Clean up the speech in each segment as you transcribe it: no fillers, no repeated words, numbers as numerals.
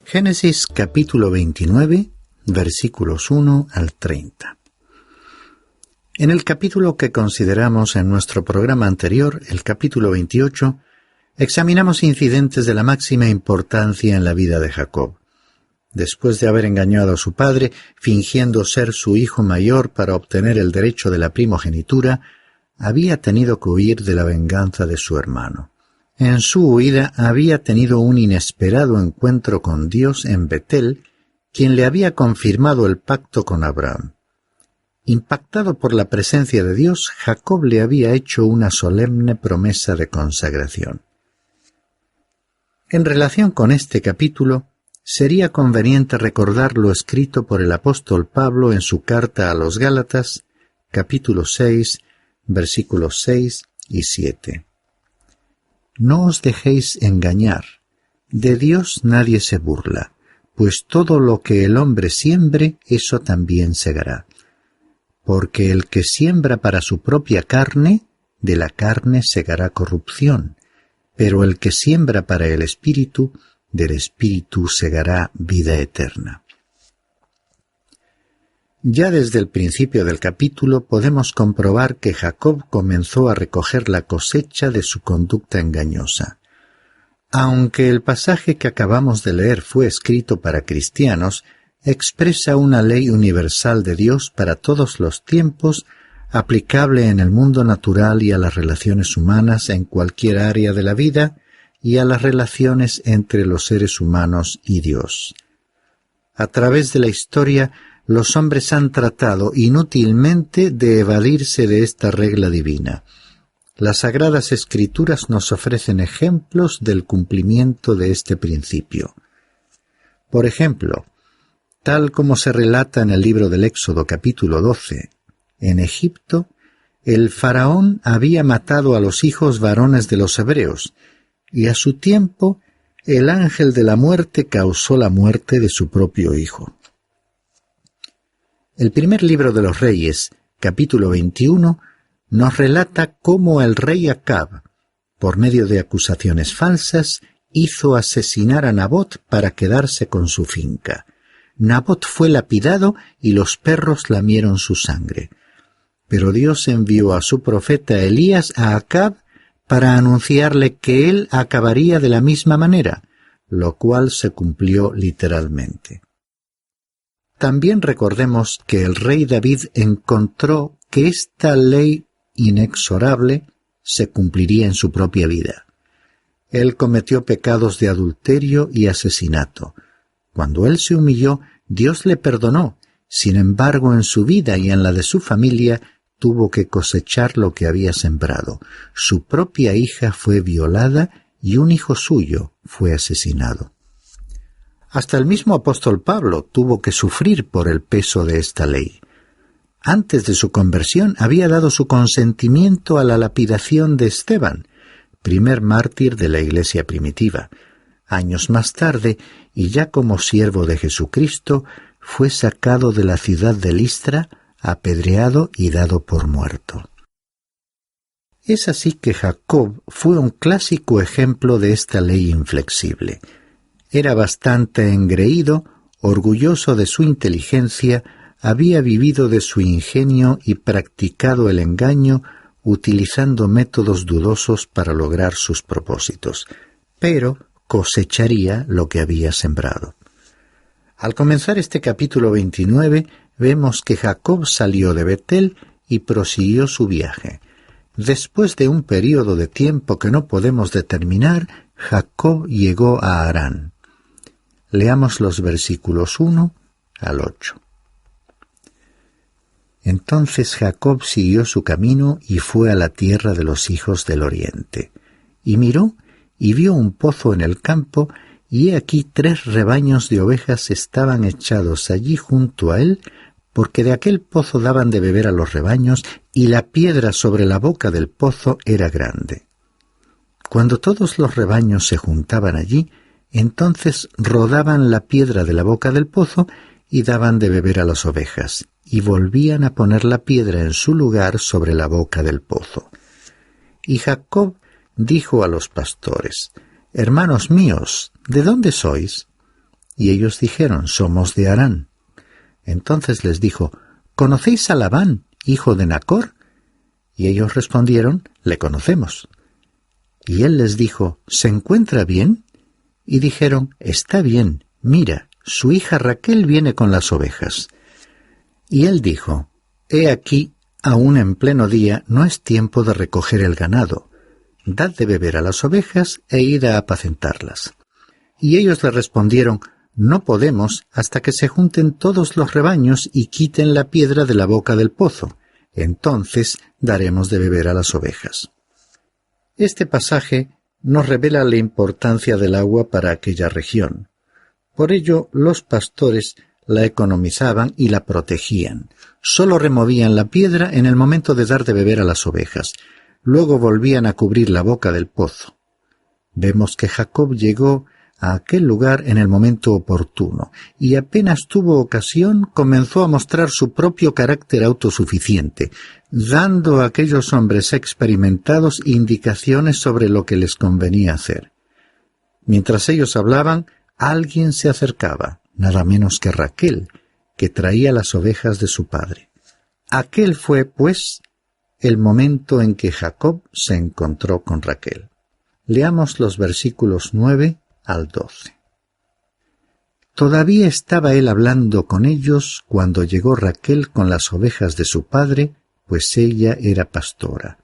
Génesis capítulo 29, versículos 1 al 30. En el capítulo que consideramos en nuestro programa anterior, el capítulo 28, examinamos incidentes de la máxima importancia en la vida de Jacob. Después de haber engañado a su padre, fingiendo ser su hijo mayor para obtener el derecho de la primogenitura, había tenido que huir de la venganza de su hermano. En su huida había tenido un inesperado encuentro con Dios en Betel, quien le había confirmado el pacto con Abraham. Impactado por la presencia de Dios, Jacob le había hecho una solemne promesa de consagración. En relación con este capítulo, sería conveniente recordar lo escrito por el apóstol Pablo en su carta a los Gálatas, capítulo 6, versículos 6 y 7. No os dejéis engañar, de Dios nadie se burla, pues todo lo que el hombre siembre, eso también segará. Porque el que siembra para su propia carne, de la carne segará corrupción, pero el que siembra para el Espíritu, del Espíritu segará vida eterna. Ya desde el principio del capítulo podemos comprobar que Jacob comenzó a recoger la cosecha de su conducta engañosa. Aunque el pasaje que acabamos de leer fue escrito para cristianos, expresa una ley universal de Dios para todos los tiempos, aplicable en el mundo natural y a las relaciones humanas en cualquier área de la vida y a las relaciones entre los seres humanos y Dios. A través de la historia, los hombres han tratado inútilmente de evadirse de esta regla divina. Las Sagradas Escrituras nos ofrecen ejemplos del cumplimiento de este principio. Por ejemplo, tal como se relata en el libro del Éxodo capítulo 12, en Egipto, el faraón había matado a los hijos varones de los hebreos, y a su tiempo el ángel de la muerte causó la muerte de su propio hijo. El primer libro de los Reyes, capítulo 21, nos relata cómo el rey Acab, por medio de acusaciones falsas, hizo asesinar a Nabot para quedarse con su finca. Nabot fue lapidado y los perros lamieron su sangre. Pero Dios envió a su profeta Elías a Acab para anunciarle que él acabaría de la misma manera, lo cual se cumplió literalmente. También recordemos que el rey David encontró que esta ley inexorable se cumpliría en su propia vida. Él cometió pecados de adulterio y asesinato. Cuando él se humilló, Dios le perdonó. Sin embargo, en su vida y en la de su familia, tuvo que cosechar lo que había sembrado. Su propia hija fue violada y un hijo suyo fue asesinado. Hasta el mismo apóstol Pablo tuvo que sufrir por el peso de esta ley. Antes de su conversión había dado su consentimiento a la lapidación de Esteban, primer mártir de la iglesia primitiva. Años más tarde, y ya como siervo de Jesucristo, fue sacado de la ciudad de Listra, apedreado y dado por muerto. Es así que Jacob fue un clásico ejemplo de esta ley inflexible. Era bastante engreído, orgulloso de su inteligencia, había vivido de su ingenio y practicado el engaño, utilizando métodos dudosos para lograr sus propósitos, pero cosecharía lo que había sembrado. Al comenzar este capítulo 29, vemos que Jacob salió de Betel y prosiguió su viaje. Después de un período de tiempo que no podemos determinar, Jacob llegó a Harán. Leamos los versículos 1 al 8. Entonces Jacob siguió su camino y fue a la tierra de los hijos del oriente. Y miró y vio un pozo en el campo, y he aquí 3 rebaños de ovejas estaban echados allí junto a él, porque de aquel pozo daban de beber a los rebaños, y la piedra sobre la boca del pozo era grande. Cuando todos los rebaños se juntaban allí, entonces rodaban la piedra de la boca del pozo y daban de beber a las ovejas, y volvían a poner la piedra en su lugar sobre la boca del pozo. Y Jacob dijo a los pastores: «Hermanos míos, ¿de dónde sois?». Y ellos dijeron: somos de Harán. Entonces les dijo: ¿conocéis a Labán, hijo de Nachor? Y ellos respondieron: le conocemos. Y él les dijo: ¿se encuentra bien? Y dijeron: está bien, mira, su hija Raquel viene con las ovejas. Y él dijo: he aquí, aún en pleno día no es tiempo de recoger el ganado. Dad de beber a las ovejas e id a apacentarlas. Y ellos le respondieron: no podemos hasta que se junten todos los rebaños y quiten la piedra de la boca del pozo. Entonces daremos de beber a las ovejas. Este pasaje nos revela la importancia del agua para aquella región. Por ello, los pastores la economizaban y la protegían. Solo removían la piedra en el momento de dar de beber a las ovejas. Luego volvían a cubrir la boca del pozo. Vemos que Jacob llegó a aquel lugar en el momento oportuno, y apenas tuvo ocasión comenzó a mostrar su propio carácter autosuficiente, dando a aquellos hombres experimentados indicaciones sobre lo que les convenía hacer. Mientras ellos hablaban, alguien se acercaba, nada menos que Raquel, que traía las ovejas de su padre. Aquel fue, pues, el momento en que Jacob se encontró con Raquel. Leamos los versículos 9 al 12. Todavía estaba él hablando con ellos cuando llegó Raquel con las ovejas de su padre, pues ella era pastora.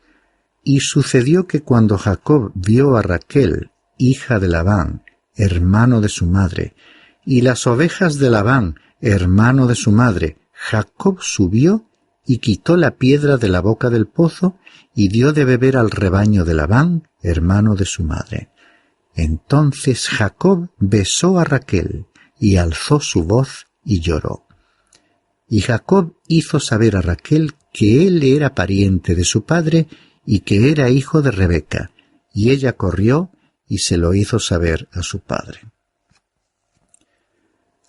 Y sucedió que cuando Jacob vio a Raquel, hija de Labán, hermano de su madre, y las ovejas de Labán, hermano de su madre, Jacob subió y quitó la piedra de la boca del pozo y dio de beber al rebaño de Labán, hermano de su madre. Entonces Jacob besó a Raquel y alzó su voz y lloró. Y Jacob hizo saber a Raquel que él era pariente de su padre y que era hijo de Rebeca, y ella corrió y se lo hizo saber a su padre.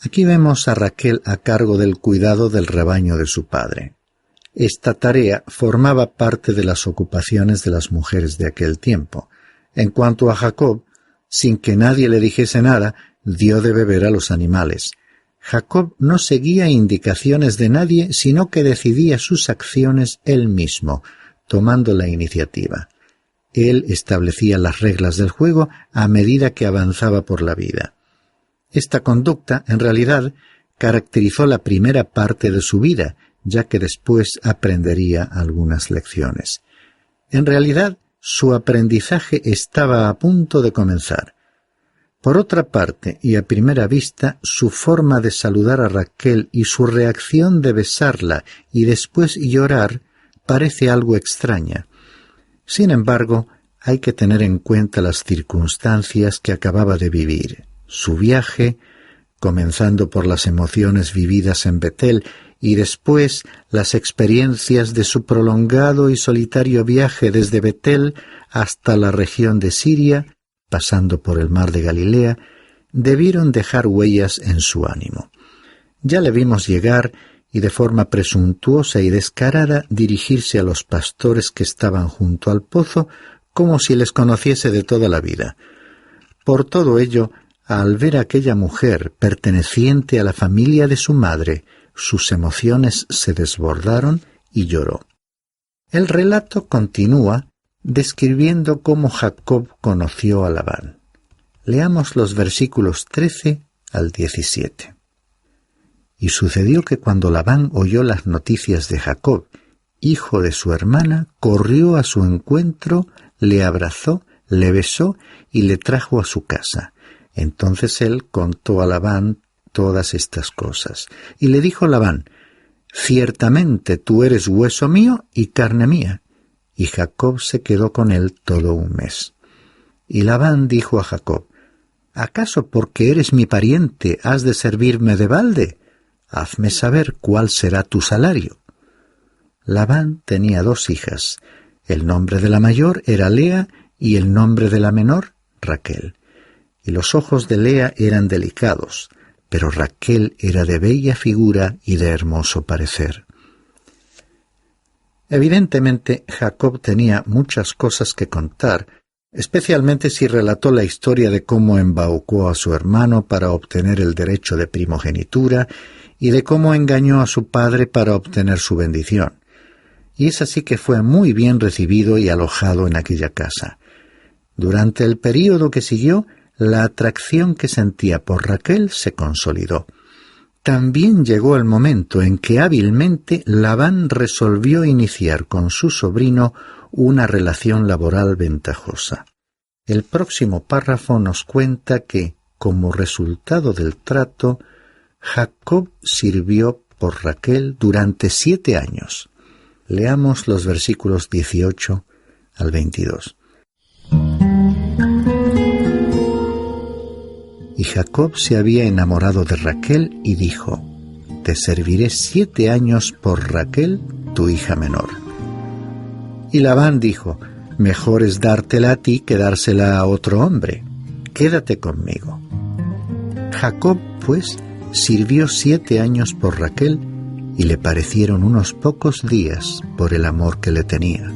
Aquí vemos a Raquel a cargo del cuidado del rebaño de su padre. Esta tarea formaba parte de las ocupaciones de las mujeres de aquel tiempo. En cuanto a Jacob, sin que nadie le dijese nada, dio de beber a los animales. Jacob no seguía indicaciones de nadie, sino que decidía sus acciones él mismo, tomando la iniciativa. Él establecía las reglas del juego a medida que avanzaba por la vida. Esta conducta, en realidad, caracterizó la primera parte de su vida, ya que después aprendería algunas lecciones. En realidad, su aprendizaje estaba a punto de comenzar. Por otra parte, y a primera vista, su forma de saludar a Raquel y su reacción de besarla y después llorar parece algo extraña. Sin embargo, hay que tener en cuenta las circunstancias que acababa de vivir. Su viaje, comenzando por las emociones vividas en Betel y después las experiencias de su prolongado y solitario viaje desde Betel hasta la región de Siria, pasando por el mar de Galilea, debieron dejar huellas en su ánimo. Ya le vimos llegar y de forma presuntuosa y descarada dirigirse a los pastores que estaban junto al pozo como si les conociese de toda la vida. Por todo ello, al ver a aquella mujer perteneciente a la familia de su madre, sus emociones se desbordaron y lloró. El relato continúa describiendo cómo Jacob conoció a Labán. Leamos los versículos 13 al 17. Y sucedió que cuando Labán oyó las noticias de Jacob, hijo de su hermana, corrió a su encuentro, le abrazó, le besó y le trajo a su casa. Entonces él contó a Labán todas estas cosas. Y le dijo Labán: ciertamente tú eres hueso mío y carne mía. Y Jacob se quedó con él todo un mes. Y Labán dijo a Jacob: ¿acaso porque eres mi pariente has de servirme de balde? Hazme saber cuál será tu salario. Labán tenía 2 hijas. El nombre de la mayor era Lea y el nombre de la menor Raquel. Y los ojos de Lea eran delicados, pero Raquel era de bella figura y de hermoso parecer. Evidentemente, Jacob tenía muchas cosas que contar, especialmente si relató la historia de cómo embaucó a su hermano para obtener el derecho de primogenitura y de cómo engañó a su padre para obtener su bendición. Y es así que fue muy bien recibido y alojado en aquella casa. Durante el período que siguió, la atracción que sentía por Raquel se consolidó. También llegó el momento en que hábilmente Labán resolvió iniciar con su sobrino una relación laboral ventajosa. El próximo párrafo nos cuenta que, como resultado del trato, Jacob sirvió por Raquel durante 7 años. Leamos los versículos 18 al 22. Y Jacob se había enamorado de Raquel y dijo: «Te serviré 7 años por Raquel, tu hija menor». Y Labán dijo: «Mejor es dártela a ti que dársela a otro hombre. Quédate conmigo». Jacob, pues, sirvió 7 años por Raquel y le parecieron unos pocos días por el amor que le tenía.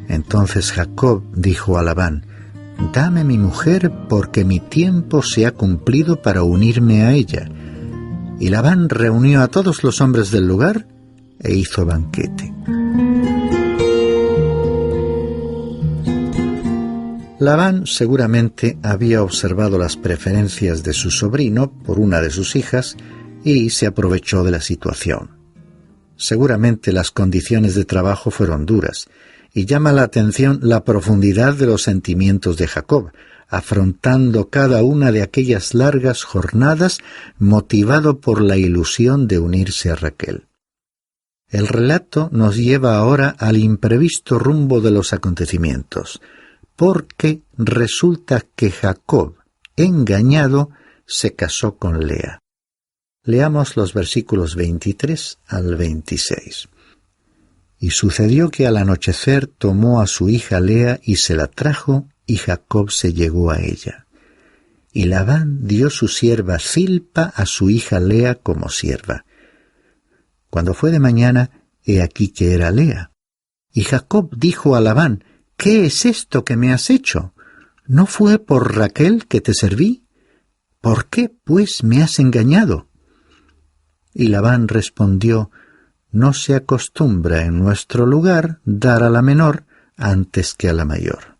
Entonces Jacob dijo a Labán: «Dame mi mujer, porque mi tiempo se ha cumplido para unirme a ella». Y Labán reunió a todos los hombres del lugar e hizo banquete. Labán seguramente había observado las preferencias de su sobrino por una de sus hijas y se aprovechó de la situación. Seguramente las condiciones de trabajo fueron duras, y llama la atención la profundidad de los sentimientos de Jacob, afrontando cada una de aquellas largas jornadas motivado por la ilusión de unirse a Raquel. El relato nos lleva ahora al imprevisto rumbo de los acontecimientos, porque resulta que Jacob, engañado, se casó con Lea. Leamos los versículos 23 al 26. Y sucedió que al anochecer tomó a su hija Lea y se la trajo, y Jacob se llegó a ella. Y Labán dio su sierva Zilpa a su hija Lea como sierva. Cuando fue de mañana, he aquí que era Lea. Y Jacob dijo a Labán: «¿Qué es esto que me has hecho? ¿No fue por Raquel que te serví? ¿Por qué, pues, me has engañado?» Y Labán respondió: «No se acostumbra en nuestro lugar dar a la menor antes que a la mayor».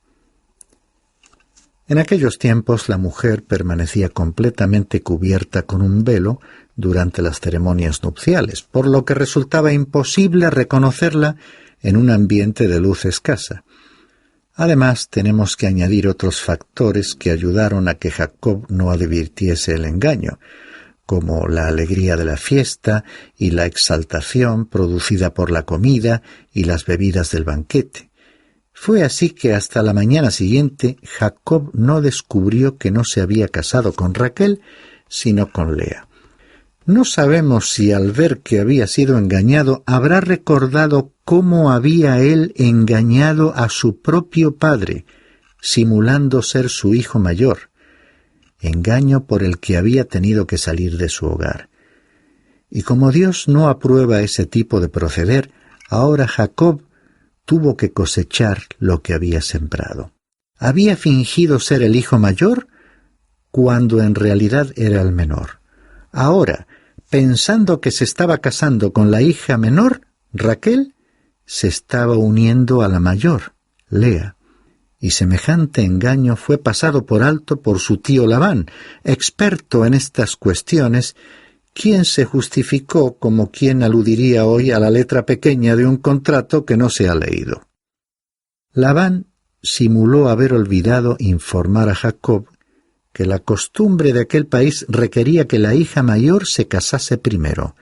En aquellos tiempos la mujer permanecía completamente cubierta con un velo durante las ceremonias nupciales, por lo que resultaba imposible reconocerla en un ambiente de luz escasa. Además, tenemos que añadir otros factores que ayudaron a que Jacob no advirtiese el engaño, como la alegría de la fiesta y la exaltación producida por la comida y las bebidas del banquete. Fue así que hasta la mañana siguiente Jacob no descubrió que no se había casado con Raquel, sino con Lea. No sabemos si al ver que había sido engañado habrá recordado cómo había él engañado a su propio padre, simulando ser su hijo mayor, engaño por el que había tenido que salir de su hogar. Y como Dios no aprueba ese tipo de proceder, ahora Jacob tuvo que cosechar lo que había sembrado. Había fingido ser el hijo mayor cuando en realidad era el menor. Ahora, pensando que se estaba casando con la hija menor, Raquel, se estaba uniendo a la mayor, Lea. Y semejante engaño fue pasado por alto por su tío Labán, experto en estas cuestiones, quien se justificó como quien aludiría hoy a la letra pequeña de un contrato que no se ha leído. Labán simuló haber olvidado informar a Jacob que la costumbre de aquel país requería que la hija mayor se casase primero.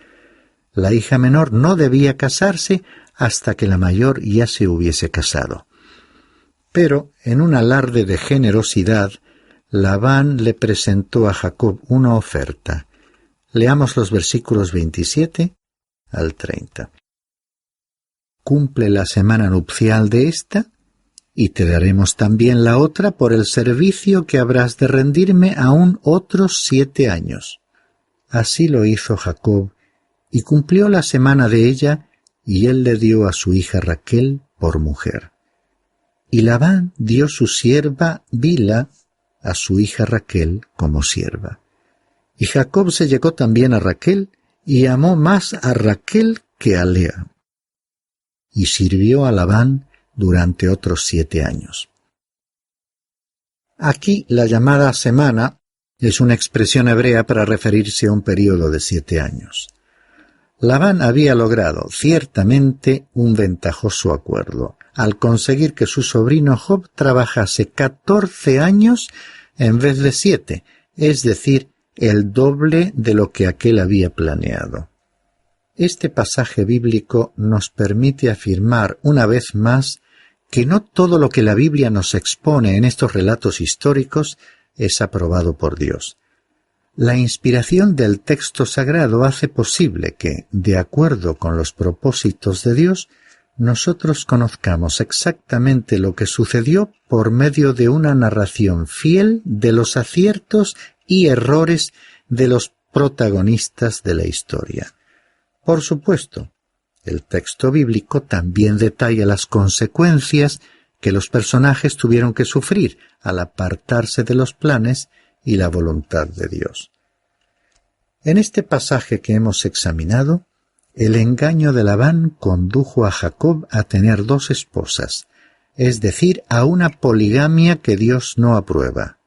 La hija menor no debía casarse hasta que la mayor ya se hubiese casado. Pero, en un alarde de generosidad, Labán le presentó a Jacob una oferta. Leamos los versículos 27 al 30. «Cumple la semana nupcial de esta, y te daremos también la otra por el servicio que habrás de rendirme aún otros 7 años». Así lo hizo Jacob, y cumplió la semana de ella, y él le dio a su hija Raquel por mujer. y Labán dio su sierva Bilha a su hija Raquel como sierva. Y Jacob se llegó también a Raquel, y amó más a Raquel que a Lea. Y sirvió a Labán durante otros 7 años. Aquí la llamada semana es una expresión hebrea para referirse a un período de 7 años. Labán había logrado ciertamente un ventajoso acuerdo al conseguir que su sobrino Job trabajase 14 años en vez de 7, es decir, el doble de lo que aquél había planeado. Este pasaje bíblico nos permite afirmar una vez más que no todo lo que la Biblia nos expone en estos relatos históricos es aprobado por Dios. La inspiración del texto sagrado hace posible que, de acuerdo con los propósitos de Dios, nosotros conozcamos exactamente lo que sucedió por medio de una narración fiel de los aciertos y errores de los protagonistas de la historia. Por supuesto, el texto bíblico también detalla las consecuencias que los personajes tuvieron que sufrir al apartarse de los planes y la voluntad de Dios. En este pasaje que hemos examinado, el engaño de Labán condujo a Jacob a tener 2 esposas, es decir, a una poligamia que Dios no aprueba.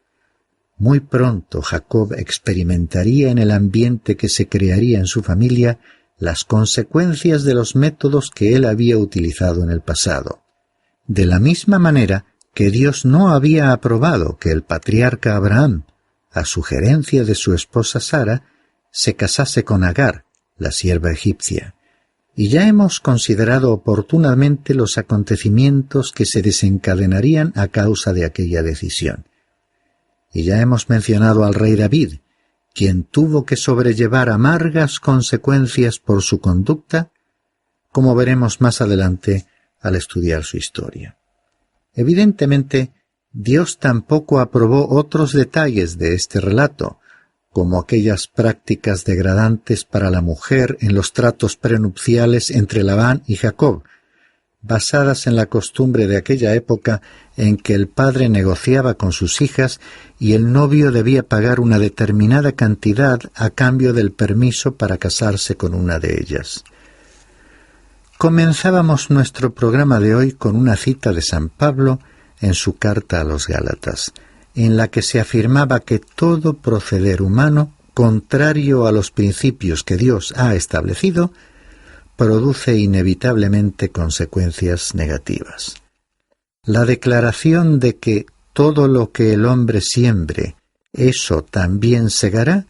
Muy pronto Jacob experimentaría en el ambiente que se crearía en su familia las consecuencias de los métodos que él había utilizado en el pasado. De la misma manera que Dios no había aprobado que el patriarca Abraham, a sugerencia de su esposa Sara, se casase con Agar, la sierva egipcia. Y ya hemos considerado oportunamente los acontecimientos que se desencadenarían a causa de aquella decisión. Y ya hemos mencionado al rey David, quien tuvo que sobrellevar amargas consecuencias por su conducta, como veremos más adelante al estudiar su historia. Evidentemente, Dios tampoco aprobó otros detalles de este relato, como aquellas prácticas degradantes para la mujer en los tratos prenupciales entre Labán y Jacob, basadas en la costumbre de aquella época en que el padre negociaba con sus hijas y el novio debía pagar una determinada cantidad a cambio del permiso para casarse con una de ellas. Comenzábamos nuestro programa de hoy con una cita de San Pablo en su carta a los Gálatas, en la que se afirmaba que todo proceder humano, contrario a los principios que Dios ha establecido, produce inevitablemente consecuencias negativas. La declaración de que todo lo que el hombre siembre, eso también segará,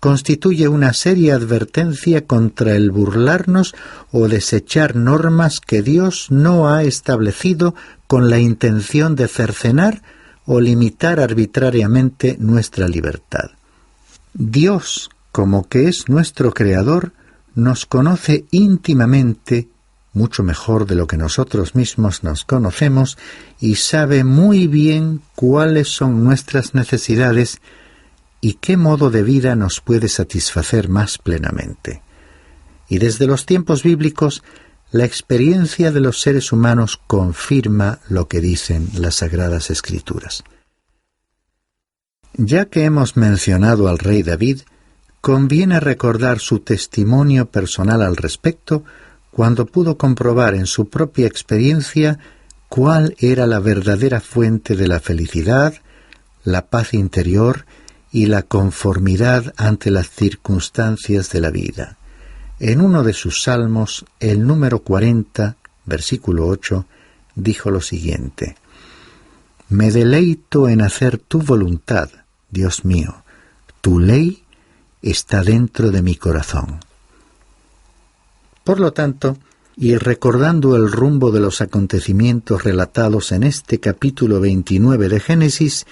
constituye una seria advertencia contra el burlarnos o desechar normas que Dios no ha establecido con la intención de cercenar o limitar arbitrariamente nuestra libertad. Dios, como que es nuestro Creador, nos conoce íntimamente, mucho mejor de lo que nosotros mismos nos conocemos, y sabe muy bien cuáles son nuestras necesidades y qué modo de vida nos puede satisfacer más plenamente. Y desde los tiempos bíblicos, la experiencia de los seres humanos confirma lo que dicen las Sagradas Escrituras. Ya que hemos mencionado al rey David, conviene recordar su testimonio personal al respecto cuando pudo comprobar en su propia experiencia cuál era la verdadera fuente de la felicidad, la paz interior y la conformidad ante las circunstancias de la vida. En uno de sus salmos, el número 40, versículo 8, dijo lo siguiente: «Me deleito en hacer tu voluntad, Dios mío, tu ley está dentro de mi corazón». Por lo tanto, y recordando el rumbo de los acontecimientos relatados en este capítulo 29 de Génesis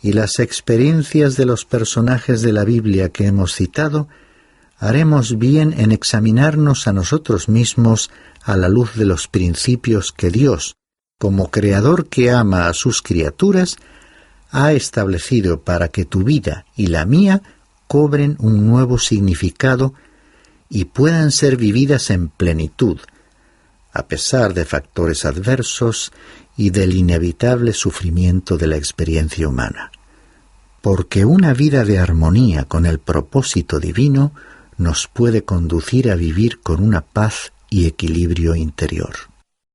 y las experiencias de los personajes de la Biblia que hemos citado, haremos bien en examinarnos a nosotros mismos a la luz de los principios que Dios, como Creador que ama a sus criaturas, ha establecido para que tu vida y la mía cobren un nuevo significado y puedan ser vividas en plenitud, a pesar de factores adversos y del inevitable sufrimiento de la experiencia humana. Porque una vida de armonía con el propósito divino nos puede conducir a vivir con una paz y equilibrio interior.